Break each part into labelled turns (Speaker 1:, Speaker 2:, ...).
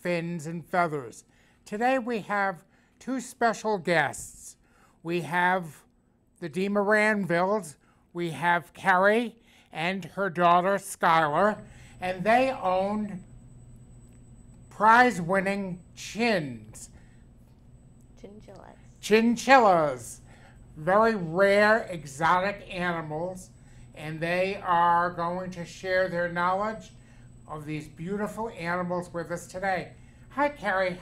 Speaker 1: fins and feathers. Today we have two special guests. We have the DeMoranvilles, we have Kerry and her daughter Skylar, and they own prize-winning chinchillas, very rare exotic animals, and they are going to share their knowledge of these beautiful animals with us today. Hi Kerry,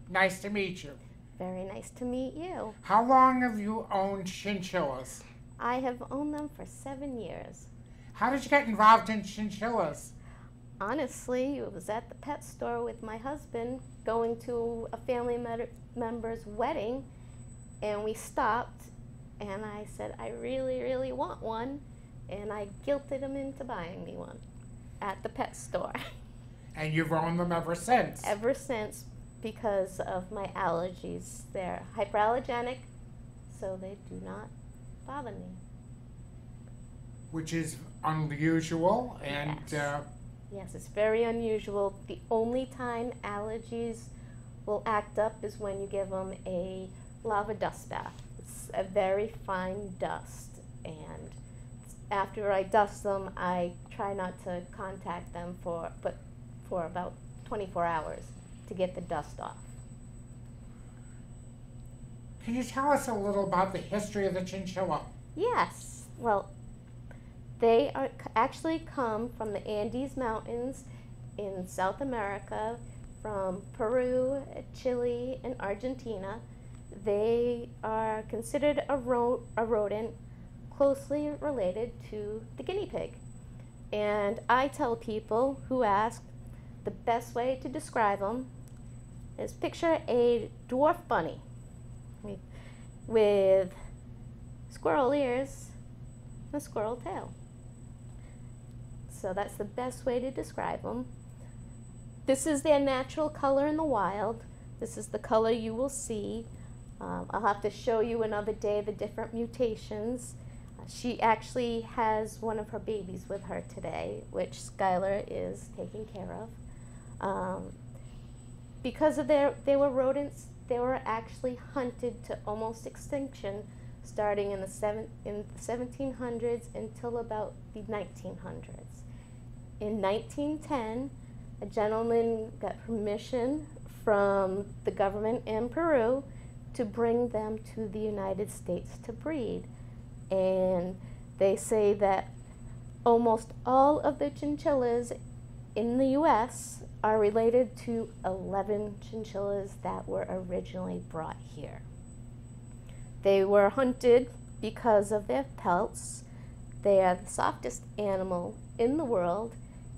Speaker 1: nice to meet you.
Speaker 2: Very nice to meet you.
Speaker 1: How long have you owned chinchillas?
Speaker 2: I have owned them for 7 years.
Speaker 1: How did you get involved in chinchillas?
Speaker 2: Honestly, it was at the pet store with my husband going to a family member's wedding, and we stopped and I said, I really, really want one, and I guilted him into buying me one at the pet store.
Speaker 1: And you've owned them ever since?
Speaker 2: Ever since, because of my allergies. They're hyperallergenic, so they do not bother me.
Speaker 1: Which is unusual, and
Speaker 2: yes. Yes, it's very unusual. The only time allergies will act up is when you give them a lava dust bath. It's a very fine dust, and after I dust them, I try not to contact them for about 24 hours to get the dust off.
Speaker 1: Can you tell us a little about the history of the chinchilla?
Speaker 2: Yes. Well, they actually come from the Andes Mountains in South America, from Peru, Chile, and Argentina. They are considered a rodent closely related to the guinea pig. And I tell people who ask, the best way to describe them is picture a dwarf bunny with squirrel ears and a squirrel tail. So that's the best way to describe them. This is their natural color in the wild. This is the color you will see. I'll have to show you another day the different mutations. She actually has one of her babies with her today, which Skylar is taking care of. Because of they were rodents, they were actually hunted to almost extinction starting in the 1700s until about the 1900s. In 1910, a gentleman got permission from the government in Peru to bring them to the United States to breed. And they say that almost all of the chinchillas in the U.S. are related to 11 chinchillas that were originally brought here. They were hunted because of their pelts. They are the softest animal in the world,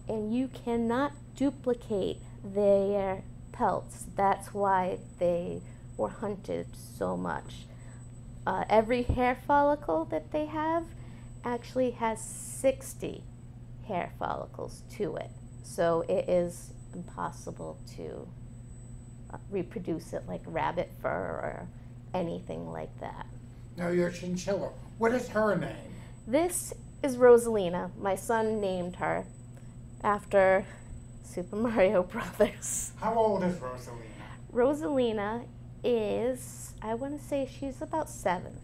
Speaker 2: and you cannot duplicate their pelts. That's why they were hunted so much. Every hair follicle that they have actually has 60 hair follicles to it. So it is impossible to reproduce it like rabbit fur or anything like that.
Speaker 1: Now your chinchilla, what is her name?
Speaker 2: This is Rosalina. My son named her after Super Mario Brothers.
Speaker 1: How old is Rosalina?
Speaker 2: Rosalina is, I want to say she's about 7.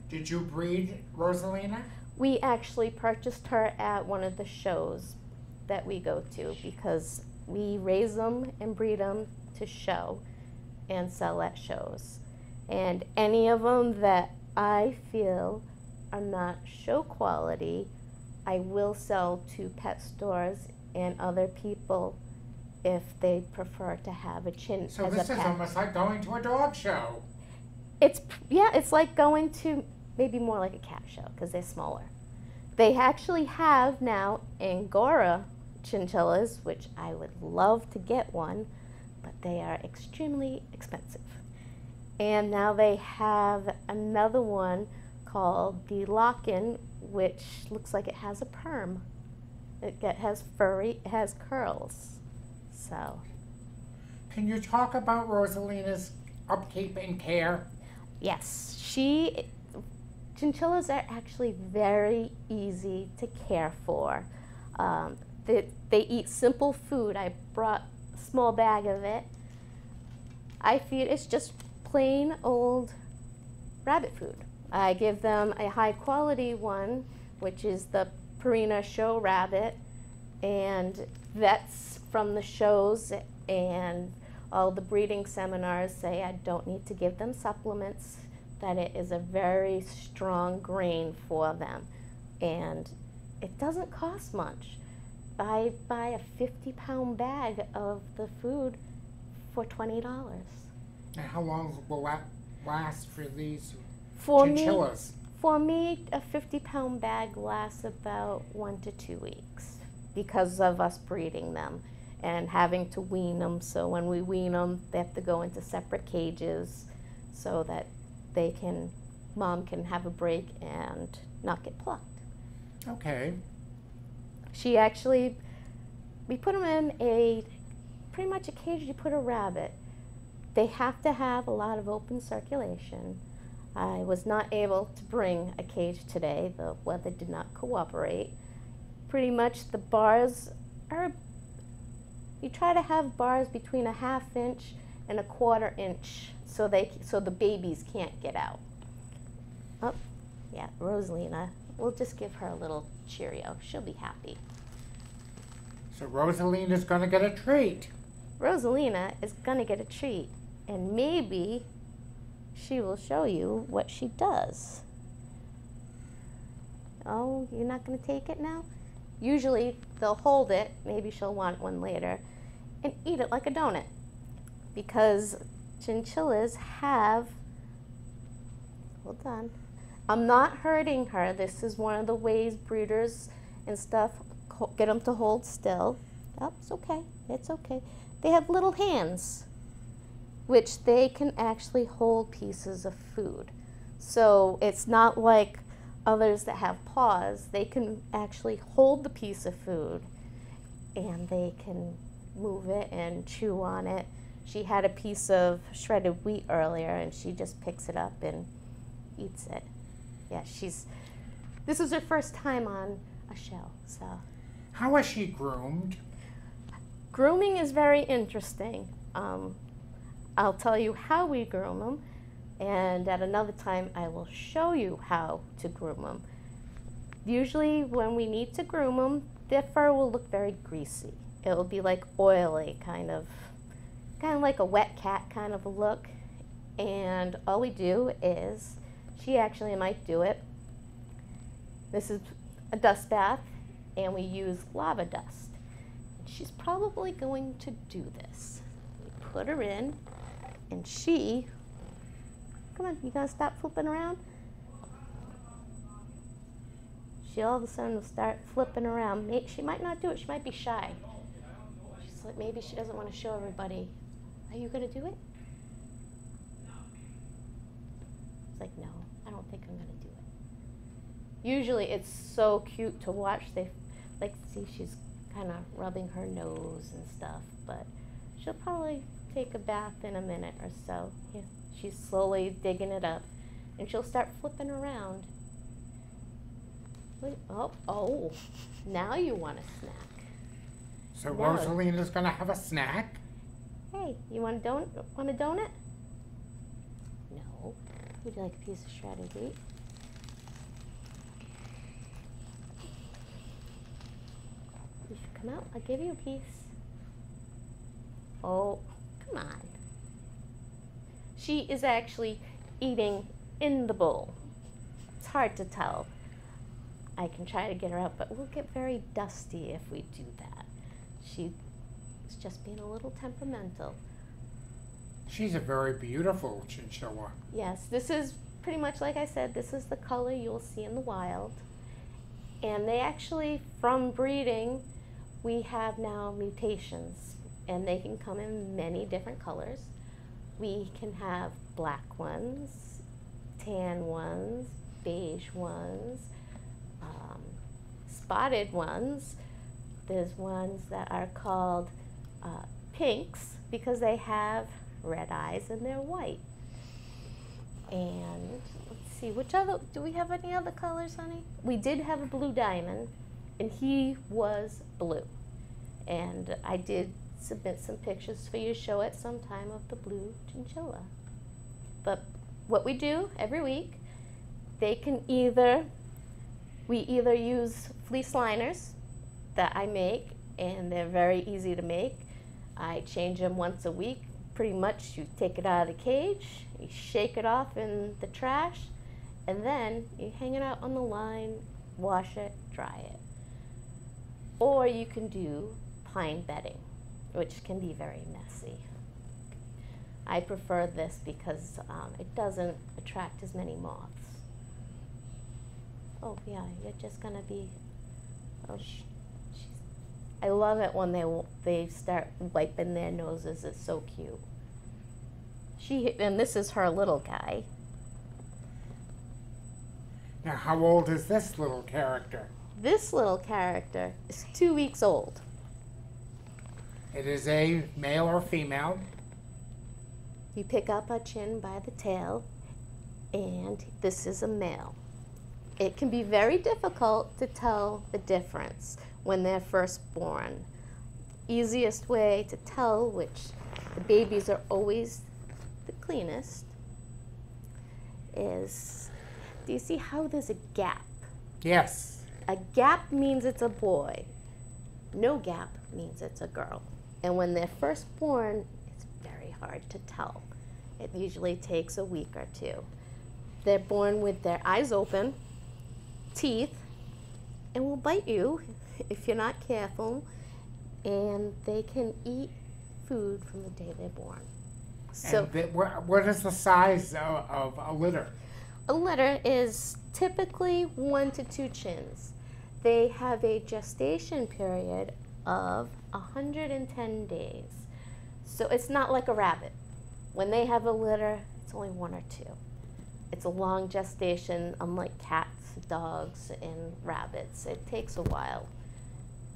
Speaker 1: Did you breed Rosalina?
Speaker 2: We actually purchased her at one of the shows that we go to because we raise them and breed them to show and sell at shows. And any of them that I feel are not show quality, I will sell to pet stores and other people if they prefer to have a chin
Speaker 1: so
Speaker 2: as a pet.
Speaker 1: So this is almost like going to a dog show.
Speaker 2: It's like going to maybe more like a cat show because they're smaller. They actually have now Angora chinchillas, which I would love to get one, but they are extremely expensive. And now they have another one called the Lock-In, which looks like it has a perm. It has curls. So.
Speaker 1: Can you talk about Rosalina's upkeep and care?
Speaker 2: Yes, chinchillas are actually very easy to care for. They eat simple food. I brought small bag of it. I feed, it's just plain old rabbit food. I give them a high quality one, which is the Purina show rabbit, and vets from the shows and all the breeding seminars say I don't need to give them supplements, that it is a very strong grain for them. And it doesn't cost much. I buy a 50-pound bag of the food for $20.
Speaker 1: And how long will that last for these
Speaker 2: For
Speaker 1: chinchillas?
Speaker 2: For me, a 50-pound bag lasts about 1 to 2 weeks because of us breeding them and having to wean them. So when we wean them, they have to go into separate cages so that they can, mom can have a break and not get plucked.
Speaker 1: Okay.
Speaker 2: She actually, we put them in pretty much a cage you put a rabbit. They have to have a lot of open circulation. I was not able to bring a cage today. The weather did not cooperate. Pretty much the bars are, you try to have bars between a 1/2 inch and a 1/4 inch so the babies can't get out. Oh, yeah, Rosalina. We'll just give her a little Cheerio. She'll be happy.
Speaker 1: So Rosalina's going to get a treat.
Speaker 2: Rosalina is going to get a treat, and maybe she will show you what she does. Oh, you're not going to take it now? Usually they'll hold it, maybe she'll want one later, and eat it like a donut. Because chinchillas have, hold on, I'm not hurting her. This is one of the ways breeders and stuff get them to hold still. Oh, it's okay, it's okay. They have little hands, which they can actually hold pieces of food. So it's not like others that have paws. They can actually hold the piece of food and they can move it and chew on it. She had a piece of shredded wheat earlier and she just picks it up and eats it. Yeah, this is her first time on a show, so.
Speaker 1: How is she groomed?
Speaker 2: Grooming is very interesting. I'll tell you how we groom them, and at another time I will show you how to groom them. Usually when we need to groom them, their fur will look very greasy. It will be like oily, kind of like a wet cat kind of a look. And all we do is, she actually might do it. This is a dust bath, and we use lava dust. She's probably going to do this. We put her in, and she, come on, you gonna stop flipping around? She all of a sudden will start flipping around. She might not do it, she might be shy. She's like, maybe she doesn't want to show everybody. Are you gonna do it? It's like, no, I don't think I'm gonna do it. Usually it's so cute to watch. They like to see she's kind of rubbing her nose and stuff, but she'll probably take a bath in a minute or so. Yeah, she's slowly digging it up, and she'll start flipping around. Wait, oh, now you want a snack.
Speaker 1: So
Speaker 2: now,
Speaker 1: Rosalina's going to have a snack?
Speaker 2: Hey, you want a donut? Want a donut? No. Would you like a piece of shredded wheat? You should come out. I'll give you a piece. Oh, come on. She is actually eating in the bowl. It's hard to tell. I can try to get her out, but we'll get very dusty if we do that. She is just being a little temperamental.
Speaker 1: She's a very beautiful chinchilla.
Speaker 2: Yes, this is pretty much like I said, this is the color you'll see in the wild. And they actually, from breeding, we have now mutations, and they can come in many different colors. We can have black ones, tan ones, beige ones, spotted ones. There's ones that are called pinks because they have red eyes and they're white. And let's see, which other, do we have any other colors, honey? We did have a blue diamond, and he was blue. And I did submit some pictures for you to show at some time of the blue chinchilla. But what we do every week, we either use fleece liners that I make, and they're very easy to make. I change them once a week. Pretty much you take it out of the cage, you shake it off in the trash, and then you hang it out on the line, wash it, dry it. Or you can do pine bedding, which can be very messy. I prefer this because it doesn't attract as many moths. Oh yeah, you're just gonna be, oh, I love it when they start wiping their noses. It's so cute. And this is her little guy.
Speaker 1: Now, how old is this little character?
Speaker 2: This little character is 2 weeks old.
Speaker 1: It is a male or female?
Speaker 2: You pick up a chin by the tail, and this is a male. It can be very difficult to tell the difference when they're first born. Easiest way to tell, which the babies are always the cleanest, is, do you see how there's a gap?
Speaker 1: Yes.
Speaker 2: A gap means it's a boy. No gap means it's a girl. And when they're first born, it's very hard to tell. It usually takes a week or two. They're born with their eyes open, teeth, and will bite you if you're not careful, and they can eat food from the day they're born. So,
Speaker 1: and what is the size of a litter?
Speaker 2: A litter is typically 1 to 2 chins. They have a gestation period of 110 days. So it's not like a rabbit. When they have a litter, it's only 1 or 2. It's a long gestation, unlike cats, dogs, and rabbits. It takes a while,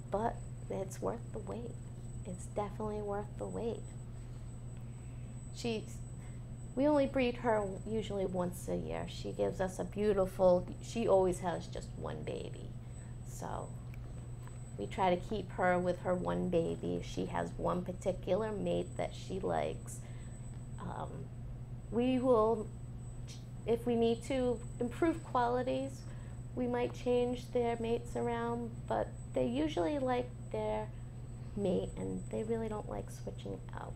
Speaker 2: but it's worth the wait. It's definitely worth the wait. We only breed her usually once a year. She gives us a beautiful, she always has just 1 baby. So we try to keep her with her 1 baby. She has 1 particular mate that she likes. We will, if we need to improve qualities, we might change their mates around, but they usually like their mate and they really don't like switching out.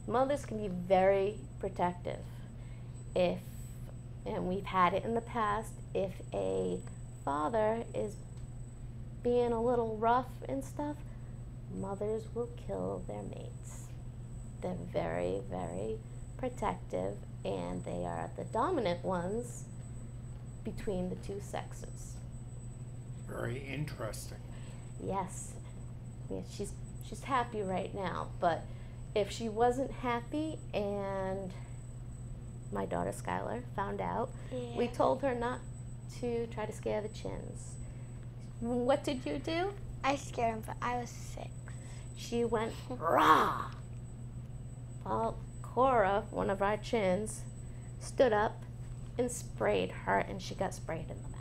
Speaker 2: Mothers can be very protective and we've had it in the past, if a father is being a little rough and stuff, mothers will kill their mates. They're very, very protective, and they are the dominant ones between the 2 sexes.
Speaker 1: Very interesting.
Speaker 2: Yes. Yeah, she's happy right now, but if she wasn't happy and my daughter Skylar found out, we told her not to try to scare the chins. What did you do?
Speaker 3: I scared him, but I was 6.
Speaker 2: She went, rah! Well, Cora, one of our chins, stood up and sprayed her, and she got sprayed in the mouth.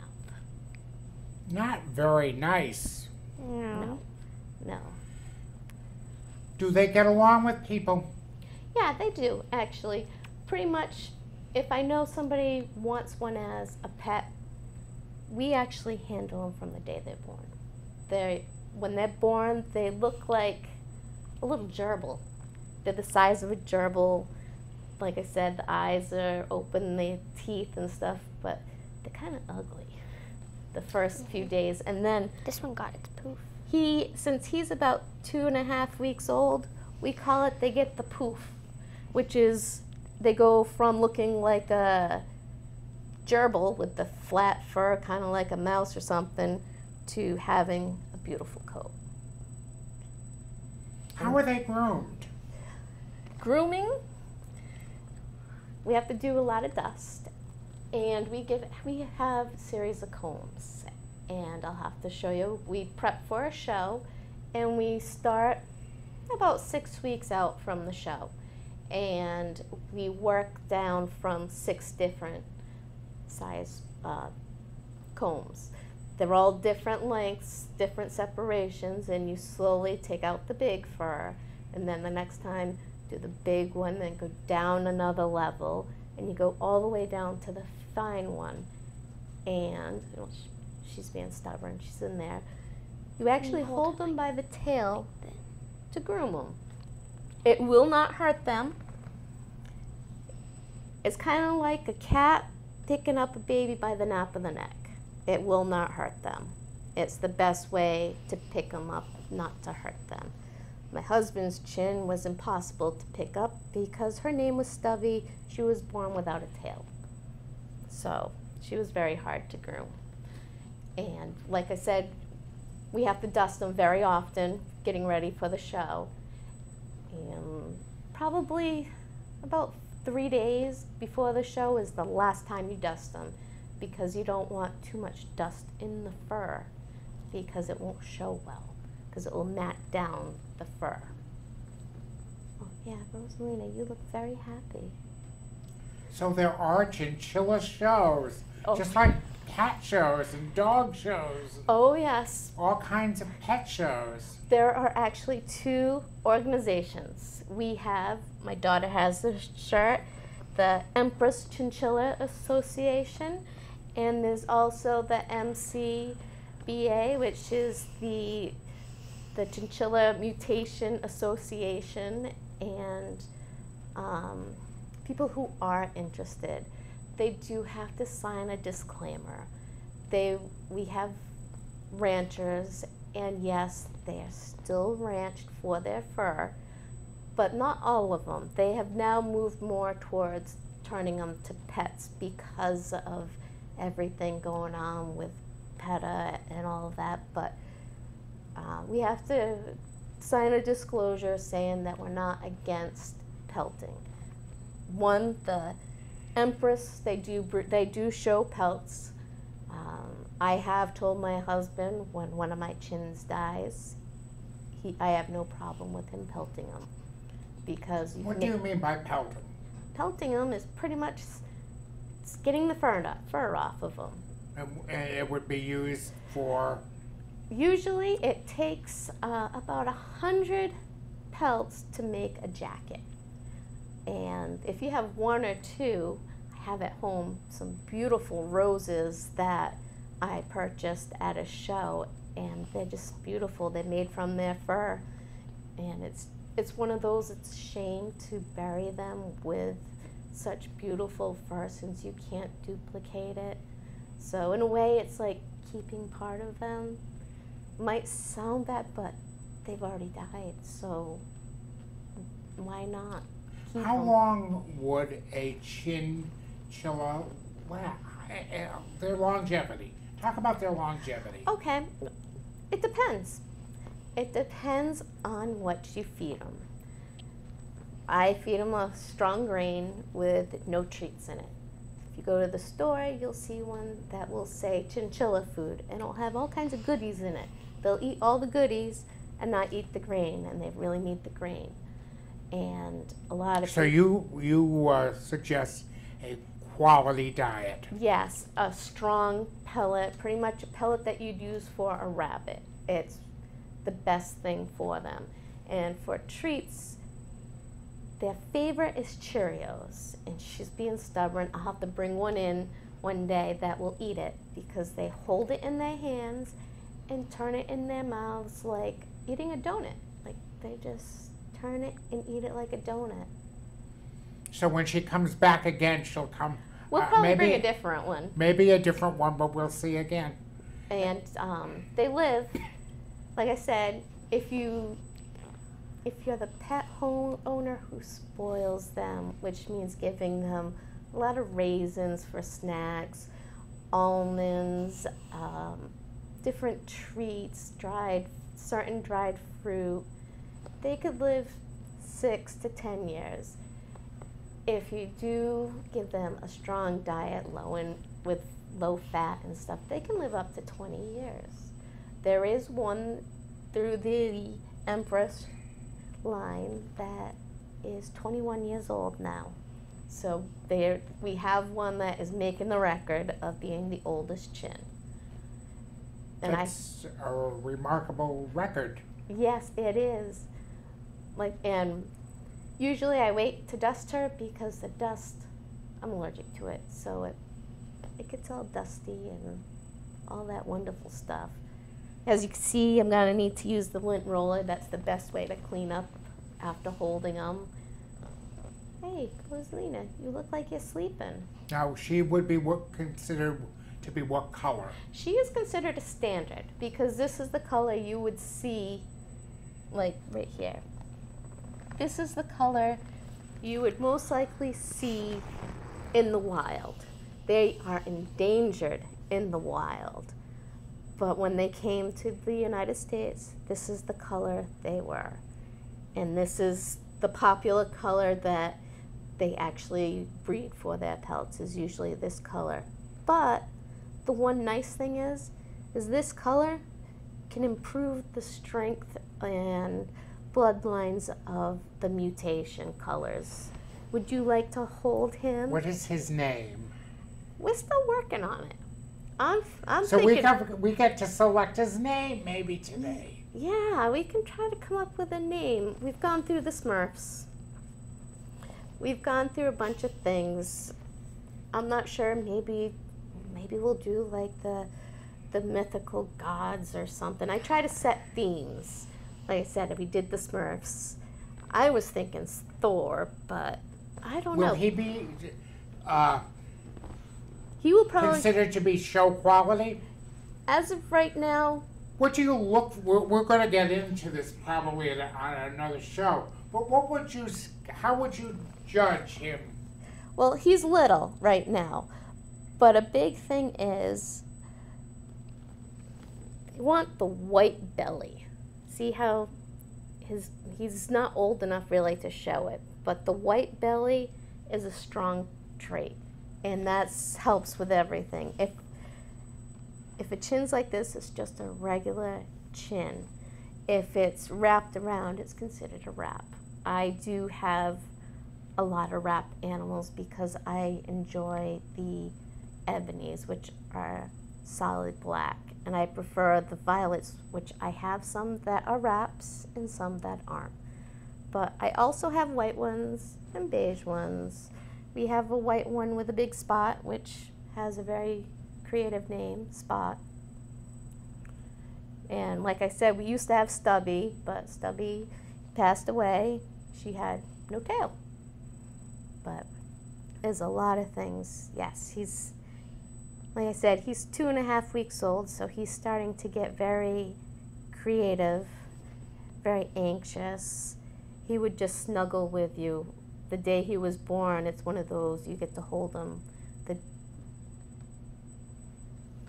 Speaker 1: Not very nice.
Speaker 2: No. No.
Speaker 1: Do they get along with people?
Speaker 2: Yeah, they do, actually. Pretty much, if I know somebody wants one as a pet, we actually handle them from the day they're born. When they're born, they look like a little gerbil. They're the size of a gerbil. Like I said, the eyes are open, the teeth and stuff, but they're kind of ugly the first few days. And then
Speaker 3: this one got its poof.
Speaker 2: Since he's about 2.5 weeks old, we call it, they get the poof, which is they go from looking like a gerbil with the flat fur, kind of like a mouse or something, to having a beautiful coat.
Speaker 1: How are they groomed?
Speaker 2: Grooming, we have to do a lot of dust, and we have a series of combs, and I'll have to show you. We prep for a show, and we start about 6 weeks out from the show, and we work down from 6 different size combs. They're all different lengths, different separations, and you slowly take out the big fur And then the next time, do the big one, then go down another level, and you go all the way down to the fine one. And she's being stubborn, she's in there. You actually hold them by the tail to groom them. It will not hurt them. It's kind of like a cat picking up a baby by the nape of the neck. It will not hurt them. It's the best way to pick them up, not to hurt them. My husband's Chin was impossible to pick up because her name was Stubby. She was born without a tail. So she was very hard to groom. And like I said, we have to dust them very often, getting ready for the show. And probably about 3 days before the show is the last time you dust them, because you don't want too much dust in the fur, because it won't show well, because it will mat down the fur. Oh yeah, Rosalina, you look very happy.
Speaker 1: So there are chinchilla shows, just like cat shows and dog shows.
Speaker 2: Oh yes.
Speaker 1: All kinds of pet shows.
Speaker 2: There are actually 2 organizations. We have, my daughter has this shirt, the Empress Chinchilla Association, and there's also the MCBA, which is the Chinchilla Mutation Association, and people who are interested, they do have to sign a disclaimer. We have ranchers, and yes, they are still ranched for their fur, but not all of them. They have now moved more towards turning them to pets because of everything going on with PETA and all of that, but we have to sign a disclosure saying that we're not against pelting. One, the Empress, they do show pelts. I have told my husband when one of my chins dies, I have no problem with him pelting them, because
Speaker 1: What do you mean by pelting?
Speaker 2: Pelting them is pretty much getting the fur off of them.
Speaker 1: And it would be used for?
Speaker 2: Usually it takes about 100 pelts to make a jacket. And if you have 1 or 2, I have at home some beautiful roses that I purchased at a show, and they're just beautiful. They're made from their fur, and it's one of those, it's a shame to bury them with such beautiful fur since you can't duplicate it. So in a way, it's like keeping part of them. Might sound bad, but they've already died, so why not keep
Speaker 1: How
Speaker 2: them?
Speaker 1: long would a chinchilla last? Their longevity. Talk about their longevity.
Speaker 2: Okay, it depends. It depends on what you feed them. I feed them a strong grain with no treats in it. If you go to the store, you'll see one that will say chinchilla food, and it'll have all kinds of goodies in it. They'll eat all the goodies and not eat the grain, and they really need the grain. And a lot of
Speaker 1: So you suggest a quality diet.
Speaker 2: Yes, a strong pellet, pretty much a pellet that you'd use for a rabbit. It's the best thing for them. And for treats, their favorite is Cheerios, and she's being stubborn. I'll have to bring one in one day that will eat it, because they hold it in their hands and turn it in their mouths like eating a donut. Like they just turn it and eat it like a donut.
Speaker 1: So when she comes back again, she'll come.
Speaker 2: We'll probably
Speaker 1: maybe
Speaker 2: bring a different one.
Speaker 1: Maybe a different one, but we'll see again.
Speaker 2: And they live, like I said, if you're the pet home owner who spoils them, which means giving them a lot of raisins for snacks, almonds, different treats, certain dried fruit, they could live 6 to 10 years. If you do give them a strong diet, with low fat and stuff, they can live up to 20 years. There is one through the Empress line that is 21 years old now. So we have one that is making the record of being the oldest chin. And
Speaker 1: That's a remarkable record.
Speaker 2: yes, it is. And usually I wait to dust her because the dust, I'm allergic to it, so it gets all dusty and all that wonderful stuff. As you can see, I'm going to need to use the lint roller. That's the best way to clean up after holding them. Hey, Rosalina, you look like you're sleeping.
Speaker 1: Now, she would be considered to be what color?
Speaker 2: She is considered a standard because this is the color you would see, like right here. This is the color you would most likely see in the wild. They are endangered in the wild. But when they came to the United States, this is the color they were. And this is the popular color that they actually breed for their pelts, is usually this color. But the one nice thing is this color can improve the strength and bloodlines of the mutation colors. Would you like to hold him?
Speaker 1: What is his name?
Speaker 2: We're still working on it. I'm
Speaker 1: so
Speaker 2: thinking,
Speaker 1: we get to select his name maybe today.
Speaker 2: Yeah, we can try to come up with a name. We've gone through the Smurfs. We've gone through a bunch of things. I'm not sure, maybe we'll do like the mythical gods or something. I try to set themes. Like I said, we did the Smurfs. I was thinking Thor, but I don't know.
Speaker 1: Will he be
Speaker 2: He will probably
Speaker 1: considered to be show quality?
Speaker 2: As of right now.
Speaker 1: What do you look? We're going to get into this probably on another show. But what would you? How would you judge him?
Speaker 2: Well, he's little right now, but a big thing is they want the white belly. See how he's not old enough really to show it, but the white belly is a strong trait, and that helps with everything. If a chin's like this, it's just a regular chin. If it's wrapped around, it's considered a wrap. I do have a lot of wrap animals because I enjoy the ebonies, which are solid black, and I prefer the violets, which I have some that are wraps and some that aren't. But I also have white ones and beige ones. We have a white one with a big spot, which has a very creative name, Spot. And like I said, we used to have Stubby, but Stubby passed away. She had no tail. But there's a lot of things. Yes, he's, like I said, he's 2.5 weeks old, so he's starting to get very creative, very anxious. He would just snuggle with you. The day he was born, it's one of those, you get to hold him.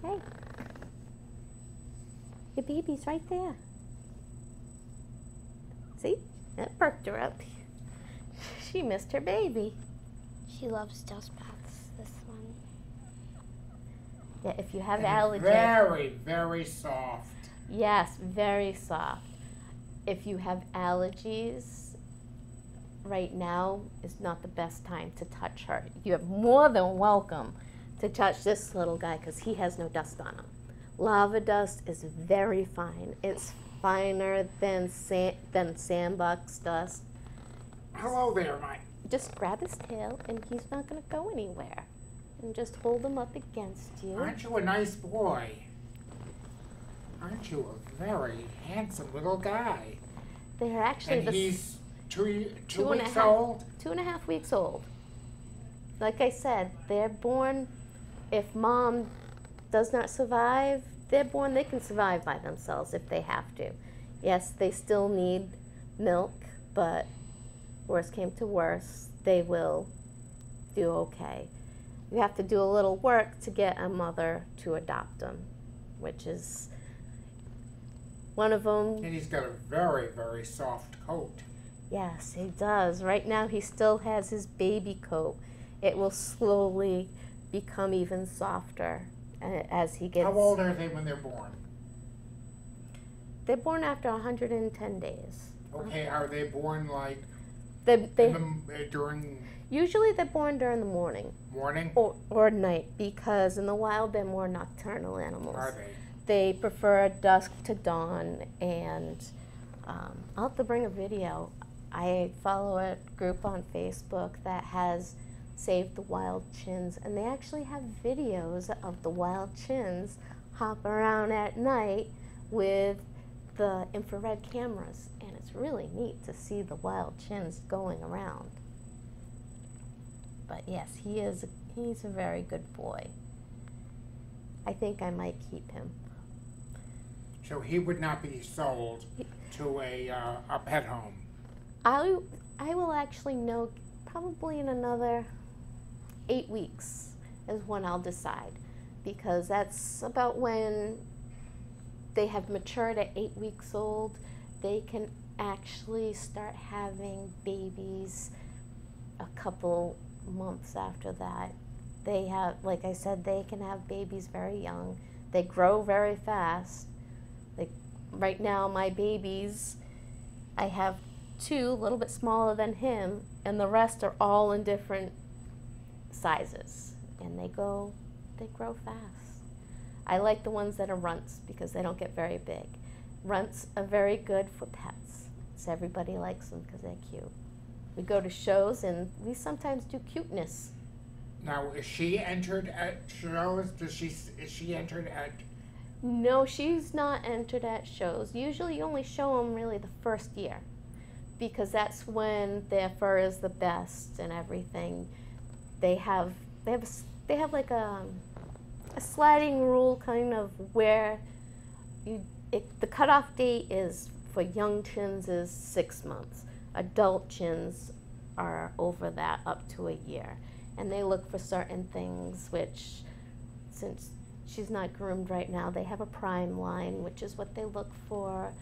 Speaker 2: Hey, your baby's right there. See, that perked her up. She missed her baby.
Speaker 3: She loves dust baths, this one.
Speaker 2: Yeah, if you have
Speaker 1: And
Speaker 2: allergies.
Speaker 1: Very, very soft.
Speaker 2: Yes, very soft. If you have allergies, right now is not the best time to touch her. You are more than welcome to touch this little guy because he has no dust on him. Lava dust is very fine. It's finer than sandbox dust.
Speaker 1: Hello there, Mike.
Speaker 2: Just grab his tail and he's not going to go anywhere. And just hold him up against you.
Speaker 1: Aren't you a nice boy? Aren't you a very handsome little guy?
Speaker 2: They're actually
Speaker 1: And he's two
Speaker 2: and a
Speaker 1: weeks
Speaker 2: half-
Speaker 1: old?
Speaker 2: 2.5 weeks old. Like I said, they're born, if mom does not survive, they're born, they can survive by themselves if they have to. Yes, they still need milk, but worst came to worst, they will do okay. You have to do a little work to get a mother to adopt them, which is one of them.
Speaker 1: And he's got a very, very soft coat.
Speaker 2: Yes, he does. Right now he still has his baby coat. It will slowly become even softer as he gets...
Speaker 1: How old are they when they're born?
Speaker 2: They're born after 110 days.
Speaker 1: Okay, are they born like during
Speaker 2: Usually they're born during the morning.
Speaker 1: morning?
Speaker 2: Or night, because in the wild they're more nocturnal animals.
Speaker 1: Are they?
Speaker 2: They prefer dusk to dawn, and I'll have to bring a video. I follow a group on Facebook that has saved the wild chins, and they actually have videos of the wild chins hop around at night with the infrared cameras, and it's really neat to see the wild chins going around. But yes, he's a very good boy. I think I might keep him.
Speaker 1: So he would not be sold to a pet home?
Speaker 2: I will actually know probably in another 8 weeks is when I'll decide, because that's about when they have matured at 8 weeks old. They can actually start having babies a couple months after that. They have, like I said, they can have babies very young. They grow very fast. Like right now, my babies, I have 2 a little bit smaller than him, and the rest are all in different sizes, and they grow fast. I like the ones that are runts because they don't get very big. Runts are very good for pets, so everybody likes them because they're cute. We go to shows and we sometimes do cuteness.
Speaker 1: Now, is she entered at shows? Is she entered at?
Speaker 2: No, she's not entered at shows. Usually you only show them really the first year, because that's when their fur is the best and everything. They have like a sliding rule kind of where the cutoff date is for young chins is 6 months. Adult chins are over that up to a year, and they look for certain things, which, since she's not groomed right now, they have a prime line, which is what they look for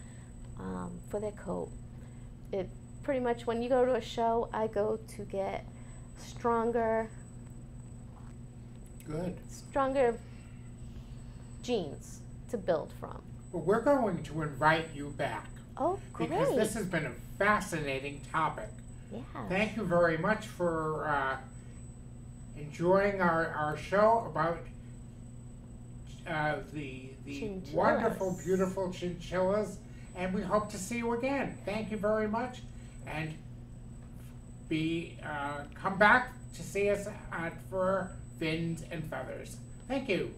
Speaker 2: their coat. It pretty much, when you go to a show, I go to get stronger genes to build from.
Speaker 1: Well, we're going to invite you back.
Speaker 2: Oh, great.
Speaker 1: Because this has been a fascinating topic.
Speaker 2: Yeah.
Speaker 1: Thank you very much for enjoying our show about the
Speaker 2: Chinchillas.
Speaker 1: wonderful, beautiful chinchillas, and we hope to see you again. Thank you very much, and come back to see us for Fins and Feathers. Thank you.